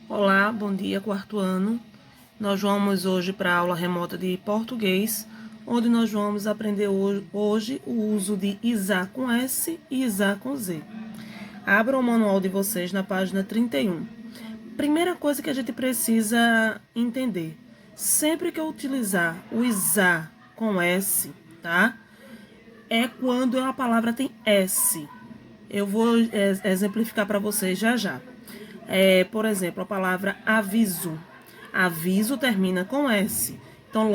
Olá, bom dia, quarto ano. Nós vamos hoje para a aula remota de português, onde nós vamos aprender hoje o uso de ISA com S e ISA com Z. Abra o manual de vocês na página 31. Primeira coisa que a gente precisa entender: sempre que eu utilizar o ISA com S, tá? É quando a palavra tem S. Eu vou exemplificar para vocês já já. Por exemplo, a palavra aviso. Aviso termina com S. Então,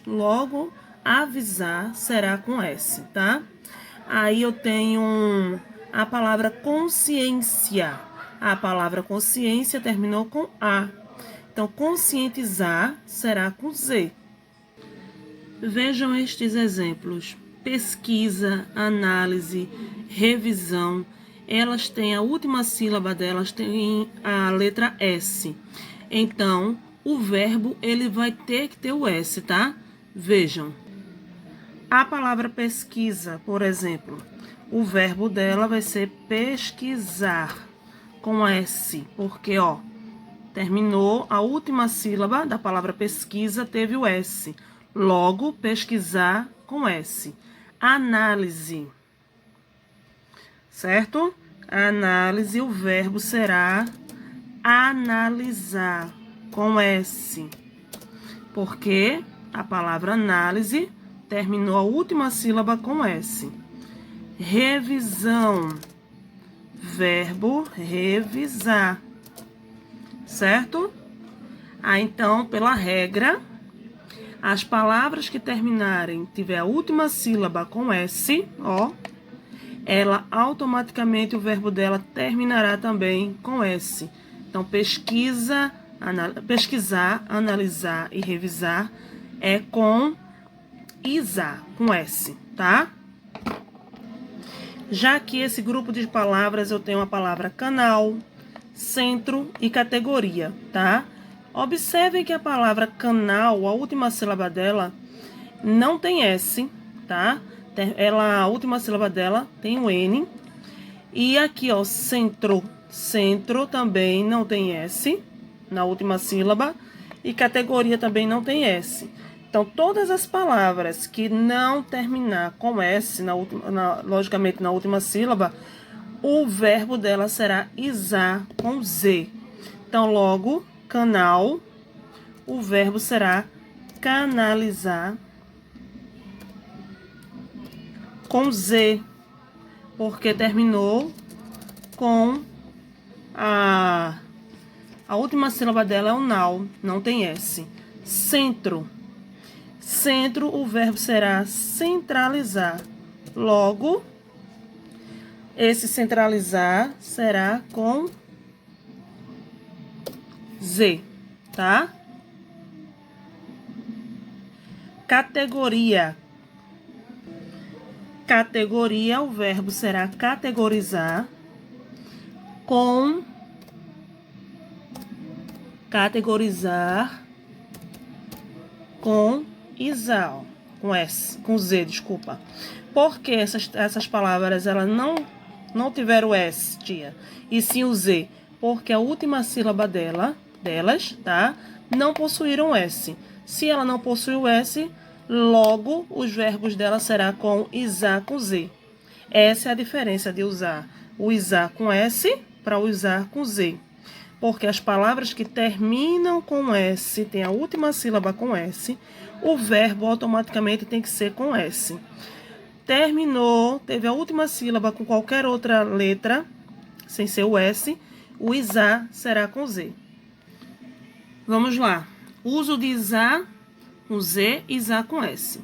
logo avisar será com S, tá? Aí eu tenho a palavra consciência. A palavra consciência terminou com A. Então, conscientizar será com Z. Vejam estes exemplos: pesquisa, análise, revisão. Elas têm a última sílaba delas tem a letra S. Então, o verbo ele vai ter que ter o S, tá? Vejam. A palavra pesquisa, por exemplo, o verbo dela vai ser pesquisar com S, porque terminou a última sílaba da palavra pesquisa teve o S. Logo, pesquisar com S. Análise. Certo? Análise, o verbo será analisar com S. Porque a palavra análise terminou a última sílaba com S. Revisão. Verbo revisar. Certo? Então, pela regra, as palavras que terminarem, tiver a última sílaba com S, ela automaticamente o verbo dela terminará também com S. Então, pesquisar, analisar e revisar é com ISA, com S, tá? Já que esse grupo de palavras eu tenho a palavra canal, centro e categoria, tá? Observem que a palavra canal, a última sílaba dela, não tem S, tá? A última sílaba dela tem um N. E aqui, centro. Centro também não tem S na última sílaba. E categoria também não tem S. Então, todas as palavras que não terminar com S, logicamente na última sílaba, o verbo dela será isar com Z. Então, logo, canal, o verbo será canalizar com Z, porque terminou com a última sílaba dela é o nau, não tem S. Centro. Centro, o verbo será centralizar. Logo, esse centralizar será com Z, tá? Categoria. Categoria, o verbo será categorizar com ISA, com S, com Z, desculpa. Porque essas palavras elas não tiveram S, tia, e sim o Z, porque a última sílaba delas, tá? Não possuíram S. Se ela não possui o S, logo os verbos dela será com ISA com Z. Essa é a diferença de usar o ISA com S para usar com Z. Porque as palavras que terminam com S, tem a última sílaba com S, o verbo automaticamente tem que ser com S. Terminou, teve a última sílaba com qualquer outra letra, sem ser o S, o ISA será com Z. Vamos lá. Uso de ISA com Z e ISA com S.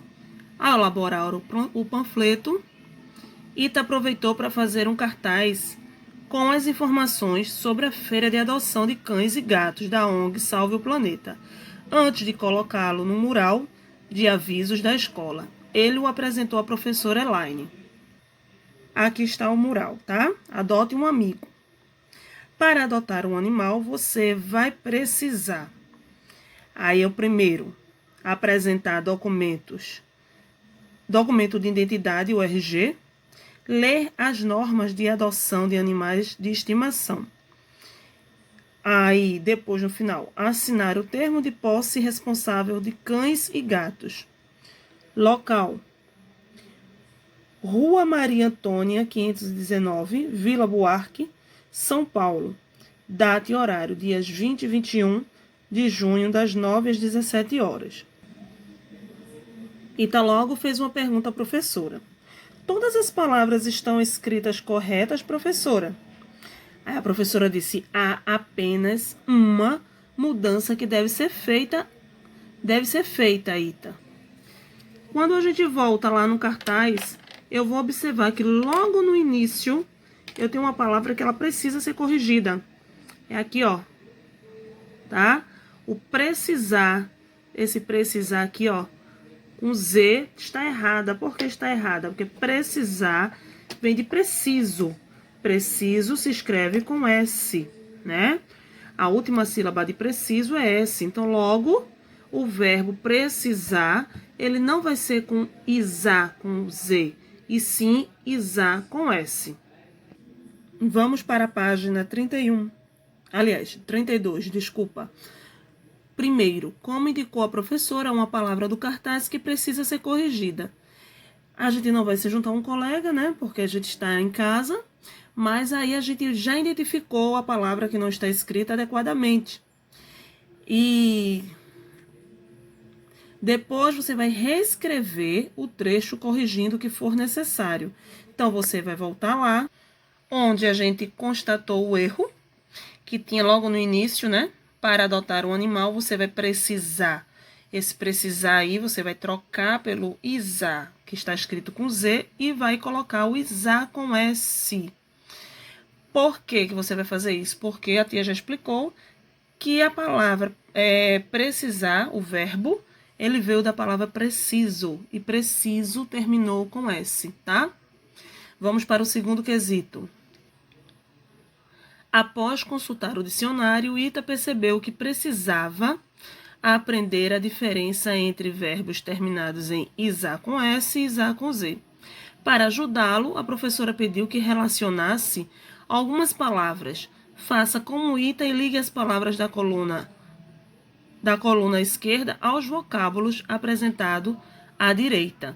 Ao elaborar o panfleto, Ita aproveitou para fazer um cartaz com as informações sobre a feira de adoção de cães e gatos da ONG Salve o Planeta, antes de colocá-lo no mural de avisos da escola. Ele o apresentou à professora Elaine. Aqui está o mural, tá? Adote um amigo. Para adotar um animal, você vai precisar. Aí eu primeiro apresentar documentos. Documento de identidade, o RG. Ler as normas de adoção de animais de estimação. Aí, depois, no final, assinar o termo de posse responsável de cães e gatos. Local: Rua Maria Antônia, 519, Vila Buarque, São Paulo. Data e horário: dias 20 e 21 de junho, das 9 às 17 horas. Ita logo fez uma pergunta à professora. Todas as palavras estão escritas corretas, professora? Aí a professora disse: há apenas uma mudança que deve ser feita, Ita. Quando a gente volta lá no cartaz, eu vou observar que logo no início eu tenho uma palavra que ela precisa ser corrigida. É aqui, ó. Tá? O precisar, esse precisar aqui, ó, com Z está errada. Por que está errada? Porque precisar vem de preciso. Preciso se escreve com S, né? A última sílaba de preciso é S. Então, logo, o verbo precisar, ele não vai ser com isar, com Z, e sim isar com S. Vamos para a página 31. Aliás, 32, desculpa. Primeiro, como indicou a professora, uma palavra do cartaz que precisa ser corrigida. A gente não vai se juntar a um colega, né? Porque a gente está em casa, mas aí a gente já identificou a palavra que não está escrita adequadamente. E depois você vai reescrever o trecho corrigindo o que for necessário. Então, você vai voltar lá, onde a gente constatou o erro, que tinha logo no início, né? Para adotar um animal, você vai precisar. Esse precisar aí, você vai trocar pelo isar, que está escrito com Z, e vai colocar o isar com S. Por que você vai fazer isso? Porque a tia já explicou que a palavra precisar, o verbo, ele veio da palavra preciso, e preciso terminou com S, tá? Vamos para o segundo quesito. Após consultar o dicionário, Ita percebeu que precisava aprender a diferença entre verbos terminados em isar com S e isar com Z. Para ajudá-lo, a professora pediu que relacionasse algumas palavras. Faça como Ita e ligue as palavras da coluna esquerda aos vocábulos apresentados à direita.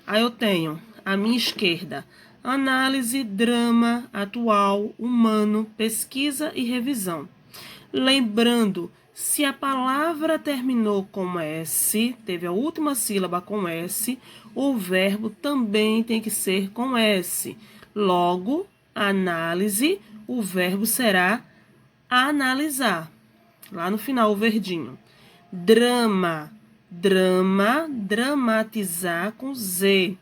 Aí eu tenho à minha esquerda: análise, drama, atual, humano, pesquisa e revisão. Lembrando, se a palavra terminou com S, teve a última sílaba com S, o verbo também tem que ser com S. Logo, análise, o verbo será analisar. Lá no final, o verdinho. Drama, dramatizar com Z.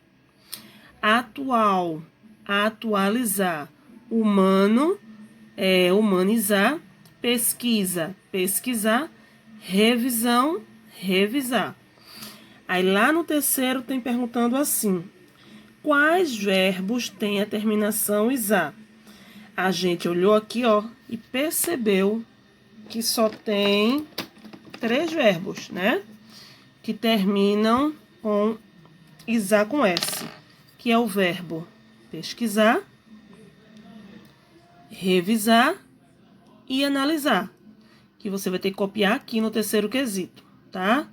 Atual, atualizar. Humano, humanizar. Pesquisa, pesquisar. Revisão, revisar. Aí lá no terceiro tem perguntando assim: quais verbos têm a terminação isar? A gente olhou aqui, ó, e percebeu que só tem 3 verbos, né? Que terminam com isar com S, que é o verbo pesquisar, revisar e analisar, que você vai ter que copiar aqui no terceiro quesito, tá?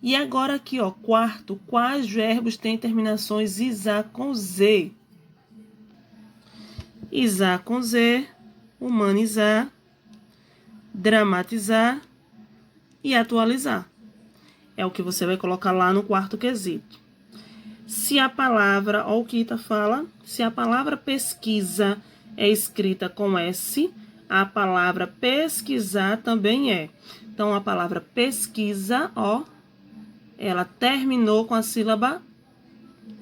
E agora aqui, ó, quarto, quais verbos têm terminações isar com Z? Isar com Z, humanizar, dramatizar e atualizar. É o que você vai colocar lá no quarto quesito. Se a palavra, ó o que Ita fala, se a palavra pesquisa é escrita com S, a palavra pesquisar também é. Então, a palavra pesquisa, ó, ela terminou com a sílaba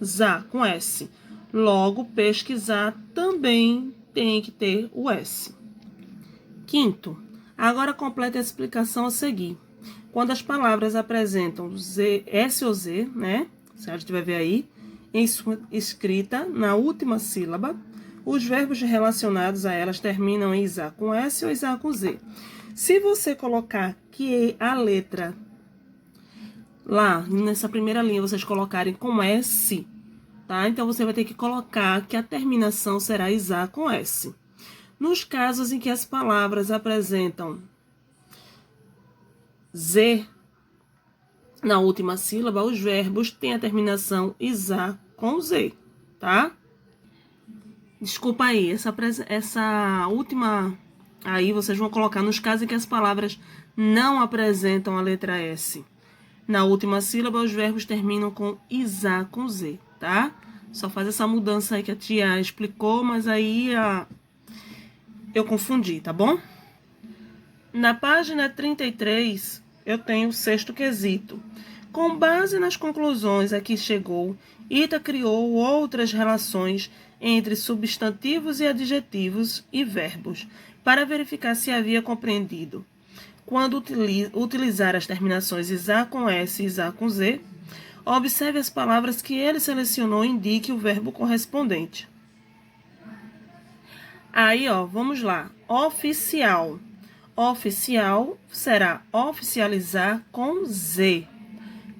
za, com S. Logo, pesquisar também tem que ter o S. Quinto, agora completa a explicação a seguir. Quando as palavras apresentam Z, S ou Z, né? Se a gente vai ver aí, em sua escrita, na última sílaba, os verbos relacionados a elas terminam em isar com S ou isar com Z. Se você colocar que a letra lá, nessa primeira linha, vocês colocarem com S, tá? Então, você vai ter que colocar que a terminação será isar com S. Nos casos em que as palavras apresentam Z na última sílaba, os verbos têm a terminação ISA com Z, tá? Desculpa aí, essa última aí vocês vão colocar nos casos em que as palavras não apresentam a letra S. Na última sílaba, os verbos terminam com ISA com Z, tá? Só faz essa mudança aí que a tia explicou, mas aí eu confundi, tá bom? Na página 33, eu tenho o sexto quesito. Com base nas conclusões a que chegou, Ita criou outras relações entre substantivos e adjetivos e verbos, para verificar se havia compreendido. Quando utilizar as terminações ISA com S e ISA com Z, observe as palavras que ele selecionou e indique o verbo correspondente. Aí, vamos lá. Oficial. Oficial será oficializar com Z.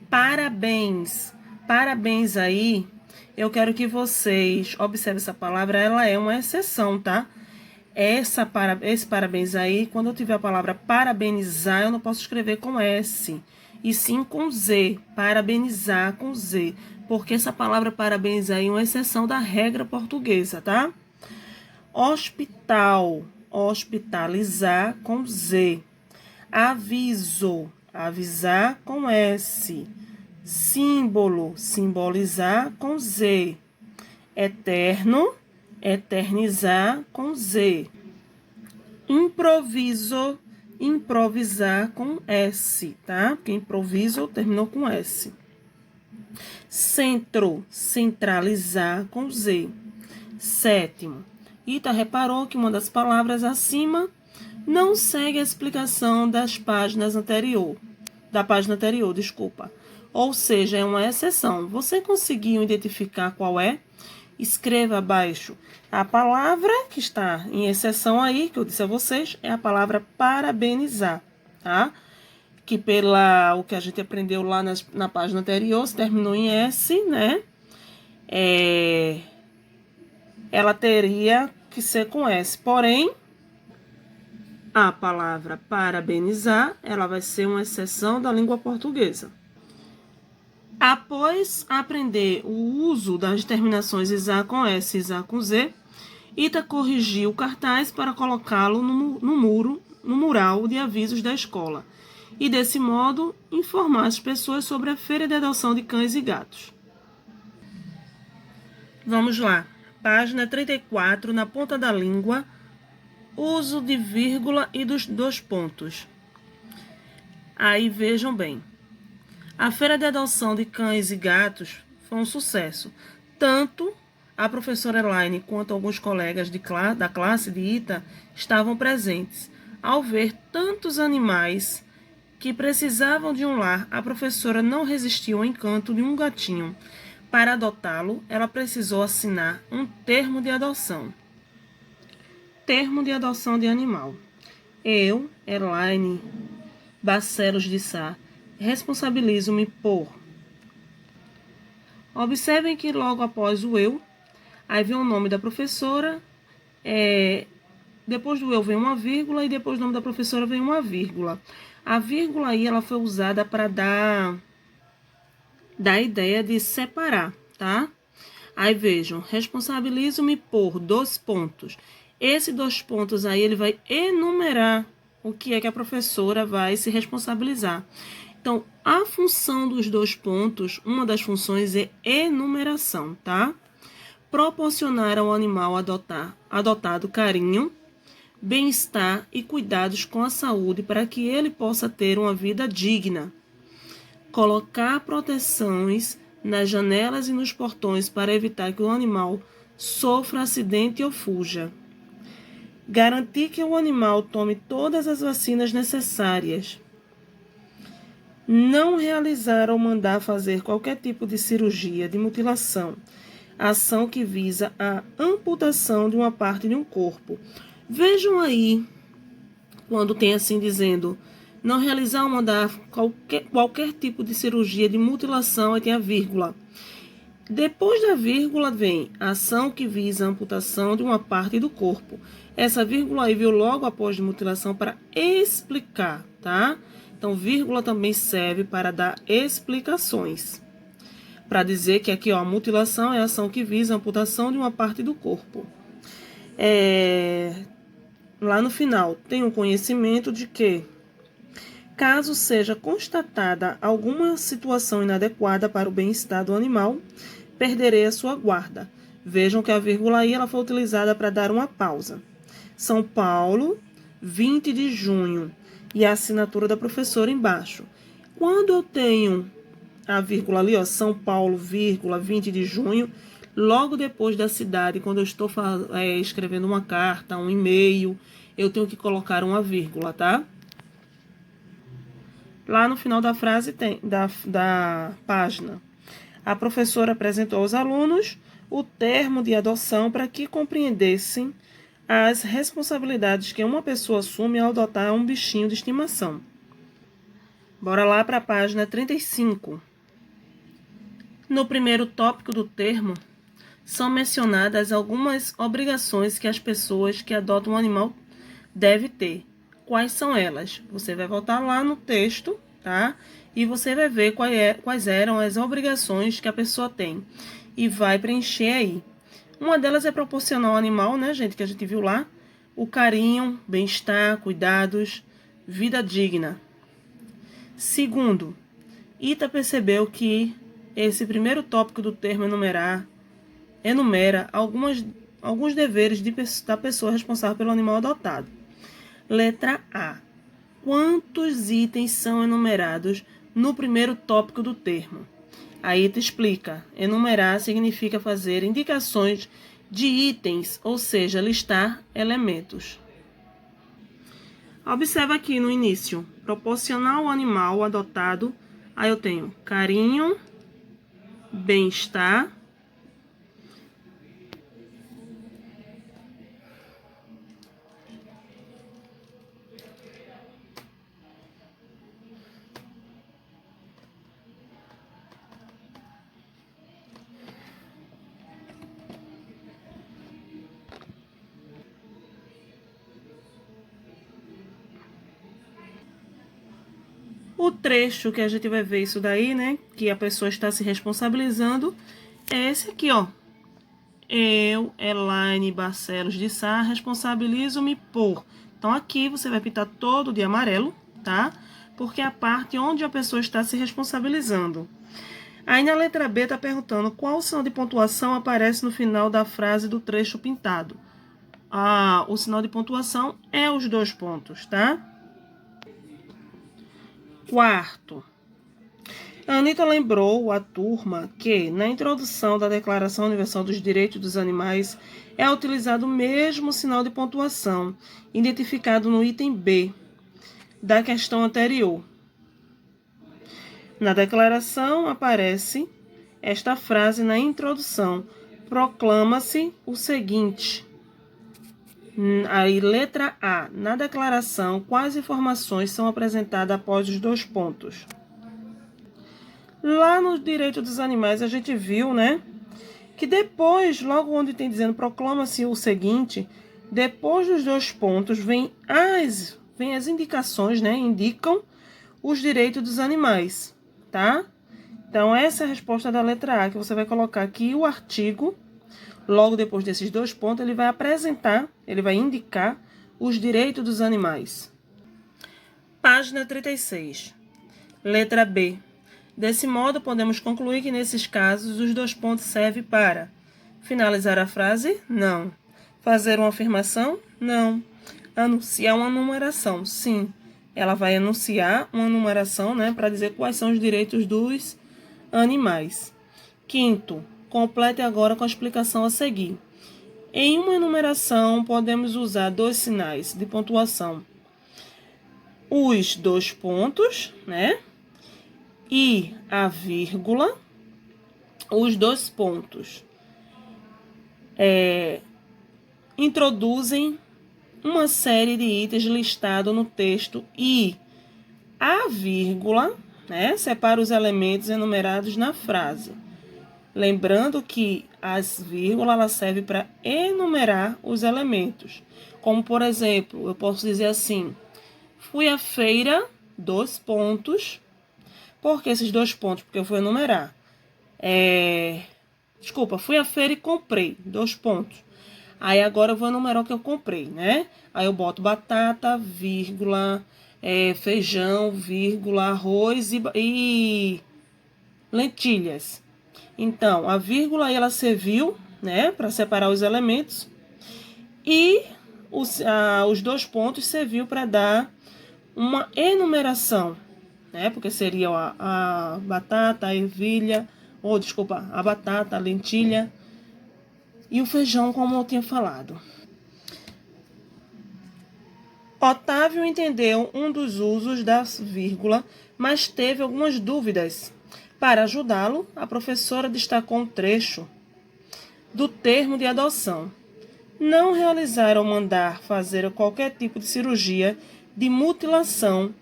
Parabéns. Parabéns aí, eu quero que vocês observem essa palavra, ela é uma exceção, tá? Esse parabéns aí, quando eu tiver a palavra parabenizar, eu não posso escrever com S, e sim com Z, parabenizar com Z, porque essa palavra parabéns aí é uma exceção da regra portuguesa, tá? Hospital, hospitalizar com Z. Aviso, avisar com S. Símbolo, simbolizar com Z. Eterno, eternizar com Z. Improviso, improvisar com S, tá? Porque improviso terminou com S. Centro, centralizar com Z. Sétimo, Ita reparou que uma das palavras acima não segue a explicação da página anterior, Ou seja, é uma exceção. Você conseguiu identificar qual é? Escreva abaixo. A palavra que está em exceção aí, que eu disse a vocês, é a palavra parabenizar, tá? Que o que a gente aprendeu lá na página anterior, se terminou em S, né? Ela teria que ser com S. Porém, a palavra parabenizar, ela vai ser uma exceção da língua portuguesa. Após aprender o uso das terminações ISA com S e ISA com Z, Ita corrigiu o cartaz para colocá-lo no mural de avisos da escola e, desse modo, informar as pessoas sobre a feira de adoção de cães e gatos. Vamos lá. Página 34, na ponta da língua, uso de vírgula e dos dois pontos. Aí vejam bem. A feira de adoção de cães e gatos foi um sucesso. Tanto a professora Elaine quanto alguns colegas da classe de Ita estavam presentes. Ao ver tantos animais que precisavam de um lar, a professora não resistiu ao encanto de um gatinho. Para adotá-lo, ela precisou assinar um termo de adoção. Termo de adoção de animal. Eu, Elaine Barcelos de Sá, responsabilizo-me por. Observem que logo após o eu, aí vem o nome da professora, depois do eu vem uma vírgula e depois do nome da professora vem uma vírgula. A vírgula aí ela foi usada para dar a ideia de separar, tá? Aí vejam, responsabilizo-me por 2 pontos. Esse 2 pontos aí ele vai enumerar o que é que a professora vai se responsabilizar. Então, a função dos 2 pontos, uma das funções é enumeração, tá? Proporcionar ao animal adotado carinho, bem-estar e cuidados com a saúde para que ele possa ter uma vida digna. Colocar proteções nas janelas e nos portões para evitar que o animal sofra acidente ou fuja. Garantir que o animal tome todas as vacinas necessárias. Não realizar ou mandar fazer qualquer tipo de cirurgia de mutilação, ação que visa a amputação de uma parte de um corpo. Vejam aí, quando tem assim dizendo, não realizar ou mandar qualquer tipo de cirurgia de mutilação, aí tem a vírgula. Depois da vírgula vem ação que visa a amputação de uma parte do corpo. Essa vírgula aí veio logo após de mutilação para explicar, tá? Então, vírgula também serve para dar explicações. Para dizer que aqui, ó, a mutilação é a ação que visa a amputação de uma parte do corpo. Lá no final, tem o conhecimento de que, caso seja constatada alguma situação inadequada para o bem-estar do animal, perderei a sua guarda. Vejam que a vírgula aí ela foi utilizada para dar uma pausa. São Paulo, 20 de junho. E a assinatura da professora embaixo. Quando eu tenho a vírgula ali, ó, São Paulo, vírgula, 20 de junho, logo depois da cidade, quando eu estou escrevendo uma carta, um e-mail, eu tenho que colocar uma vírgula, tá? Lá no final da frase tem, da página. A professora apresentou aos alunos o termo de adoção para que compreendessem as responsabilidades que uma pessoa assume ao adotar um bichinho de estimação. Bora lá para a página 35. No primeiro tópico do termo, são mencionadas algumas obrigações que as pessoas que adotam um animal devem ter. Quais são elas? Você vai voltar lá no texto, tá? E você vai ver quais eram as obrigações que a pessoa tem. E vai preencher aí. Uma delas é proporcionar ao animal, né, gente, que a gente viu lá, o carinho, bem-estar, cuidados, vida digna. Segundo, Ita percebeu que esse primeiro tópico do termo enumera alguns deveres da pessoa responsável pelo animal adotado. Letra A. Quantos itens são enumerados no primeiro tópico do termo? A Ita explica. Enumerar significa fazer indicações de itens, ou seja, listar elementos. Observa aqui no início. Proporcionar ao animal adotado. Aí eu tenho carinho, bem-estar, o trecho que a gente vai ver isso daí, né? Que a pessoa está se responsabilizando. É esse aqui, ó. Eu, Elaine Barcelos de Sá, responsabilizo-me por. Então, aqui você vai pintar todo de amarelo, tá? Porque é a parte onde a pessoa está se responsabilizando. Aí, na letra B, tá perguntando qual sinal de pontuação aparece no final da frase do trecho pintado. Ah, o sinal de pontuação é os 2 pontos, tá? Quarto, a Anitta lembrou à turma que, na introdução da Declaração Universal dos Direitos dos Animais, é utilizado o mesmo sinal de pontuação, identificado no item B da questão anterior. Na declaração aparece esta frase na introdução: proclama-se o seguinte. Aí, letra A. Na declaração, quais informações são apresentadas após os 2 pontos? Lá no Direito dos Animais, a gente viu, né? Que depois, logo onde tem dizendo proclama-se o seguinte, depois dos 2 pontos, vem as indicações, né? Indicam os direitos dos animais, tá? Então, essa é a resposta da letra A, que você vai colocar aqui o artigo. Logo depois desses 2 pontos, ele vai indicar os direitos dos animais. Página 36. Letra B. Desse modo, podemos concluir que, nesses casos, os 2 pontos servem para finalizar a frase? Não. Fazer uma afirmação? Não. Anunciar uma numeração? Sim. Ela vai anunciar uma numeração, né, para dizer quais são os direitos dos animais. Quinto, complete agora com a explicação a seguir. Em uma enumeração, podemos usar 2 sinais de pontuação. Os 2 pontos, né? E a vírgula, os 2 pontos introduzem uma série de itens listados no texto e a vírgula, né, separa os elementos enumerados na frase. Lembrando que as vírgulas ela serve para enumerar os elementos. Como, por exemplo, eu posso dizer assim: fui à feira, 2 pontos. Por que esses 2 pontos? Porque eu vou enumerar. Desculpa, fui à feira e comprei, 2 pontos. Aí agora eu vou enumerar o que eu comprei, né? Aí eu boto batata, vírgula, feijão, vírgula, arroz e lentilhas. Então, a vírgula aí ela serviu, né, para separar os elementos. E os 2 pontos serviu para dar uma enumeração, né? Porque seria a batata, a ervilha, ou desculpa, a batata, a lentilha e o feijão, como eu tinha falado. Otávio entendeu um dos usos da vírgula, mas teve algumas dúvidas. Para ajudá-lo, a professora destacou um trecho do termo de adoção. Não realizar ou mandar fazer qualquer tipo de cirurgia de mutilação.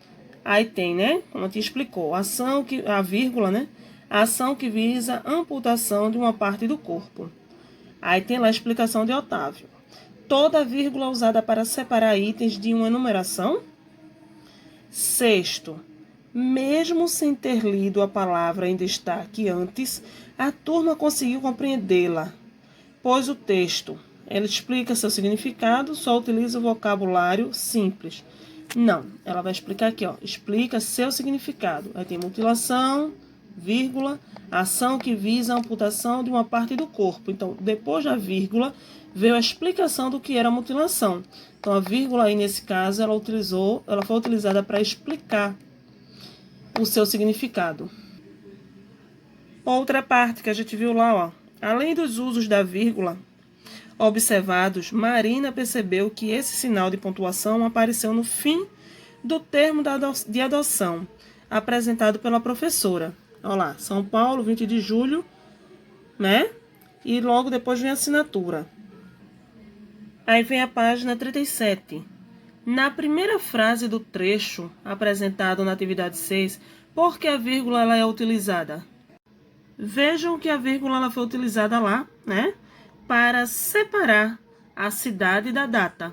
Aí tem, né? Como a gente explicou, a vírgula, né? A ação que visa a amputação de uma parte do corpo. Aí tem lá a explicação de Otávio. Toda vírgula usada para separar itens de uma enumeração. Sexto, mesmo sem ter lido a palavra em destaque antes, a turma conseguiu compreendê-la, pois o texto, ela explica seu significado, só utiliza o vocabulário simples. Não, ela vai explicar aqui, ó, explica seu significado. Aí tem mutilação, vírgula, ação que visa a amputação de uma parte do corpo. Então, depois da vírgula, veio a explicação do que era a mutilação. Então, a vírgula aí, nesse caso, ela foi utilizada para explicar o seu significado. Outra parte que a gente viu lá, ó, além dos usos da vírgula observados, Marina percebeu que esse sinal de pontuação apareceu no fim do termo de adoção, apresentado pela professora. Olha lá, São Paulo, 20 de julho, né? E logo depois vem a assinatura. Aí vem a página 37. Na primeira frase do trecho apresentado na atividade 6, por que a vírgula ela é utilizada? Vejam que a vírgula ela foi utilizada lá, né? Para separar a cidade da data.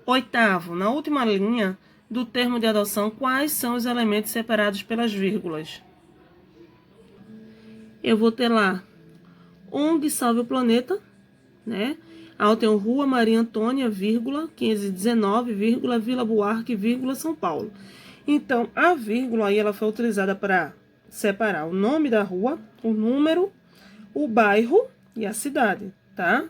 Oitavo, na última linha do termo de adoção, quais são os elementos separados pelas vírgulas? Eu vou ter lá ONG Salve o Planeta, né? Aí tem Rua Maria Antônia, vírgula, 519, vírgula, Vila Buarque, vírgula, São Paulo. Então, a vírgula aí ela foi utilizada para separar o nome da rua, o número, o bairro e a cidade, tá?